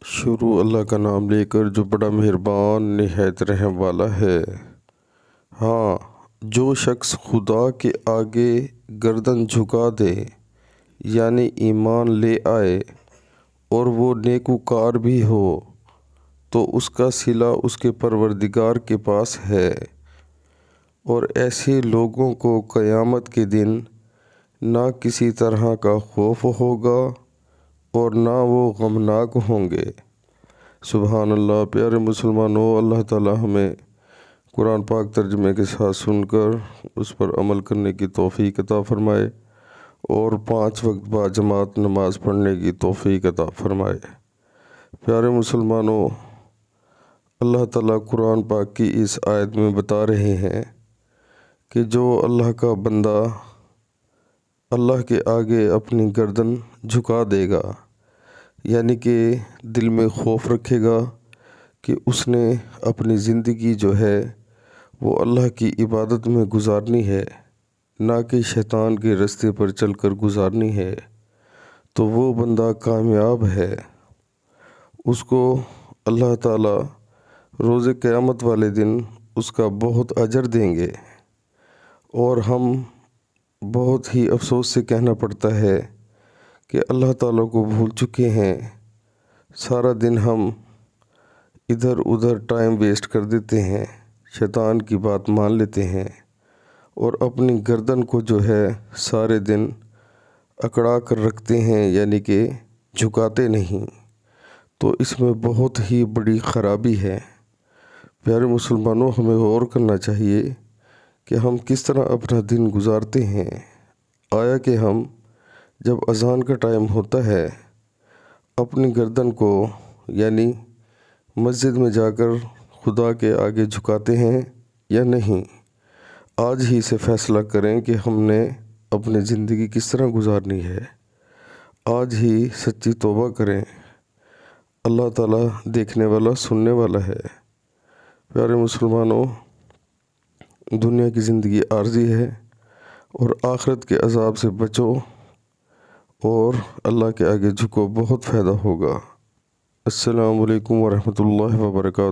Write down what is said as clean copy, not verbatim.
شروع اللہ کا نام لے کر جو بڑا مہربان نہایت رحم والا ہے۔ ہاں، جو شخص خدا کے آگے گردن جھکا دے یعنی ایمان لے آئے اور وہ نیکوکار بھی ہو تو اس کا صلہ اس کے پروردگار کے پاس ہے، اور ایسے لوگوں کو قیامت کے دن نہ کسی طرح کا خوف ہوگا اور نہ وہ غمناک ہوں گے۔ سبحان اللہ۔ پیارے مسلمانوں، اللہ تعالی ہمیں قرآن پاک ترجمے کے ساتھ سن کر اس پر عمل کرنے کی توفیق عطا فرمائے اور 5 وقت با جماعت نماز پڑھنے کی توفیق عطا فرمائے۔ پیارے مسلمانوں، اللہ تعالیٰ قرآن پاک کی اس آیت میں بتا رہے ہیں کہ جو اللہ کا بندہ اللہ کے آگے اپنی گردن جھکا دے گا، یعنی کہ دل میں خوف رکھے گا کہ اس نے اپنی زندگی جو ہے وہ اللہ کی عبادت میں گزارنی ہے، نہ کہ شیطان کے راستے پر چل کر گزارنی ہے، تو وہ بندہ کامیاب ہے۔ اس کو اللہ تعالیٰ روز قیامت والے دن اس کا بہت اجر دیں گے، اور ہم بہت ہی افسوس سے کہنا پڑتا ہے کہ اللہ تعالیٰ کو بھول چکے ہیں۔ سارا دن ہم ادھر ادھر ٹائم ویسٹ کر دیتے ہیں، شیطان کی بات مان لیتے ہیں اور اپنی گردن کو جو ہے سارے دن اکڑا کر رکھتے ہیں، یعنی کہ جھکاتے نہیں، تو اس میں بہت ہی بڑی خرابی ہے۔ پیارے مسلمانوں، ہمیں غور کرنا چاہیے کہ ہم کس طرح اپنا دن گزارتے ہیں۔ آیا کہ ہم جب اذان کا ٹائم ہوتا ہے اپنی گردن کو یعنی مسجد میں جا کر خدا کے آگے جھکاتے ہیں یا نہیں؟ آج ہی سے فیصلہ کریں کہ ہم نے اپنی زندگی کس طرح گزارنی ہے۔ آج ہی سچی توبہ کریں، اللہ تعالیٰ دیکھنے والا سننے والا ہے۔ پیارے مسلمانوں، دنیا کی زندگی عارضی ہے اور آخرت کے عذاب سے بچو اور اللہ کے آگے جھکو، بہت فائدہ ہوگا۔ السلام علیکم ورحمۃ اللہ وبرکاتہ۔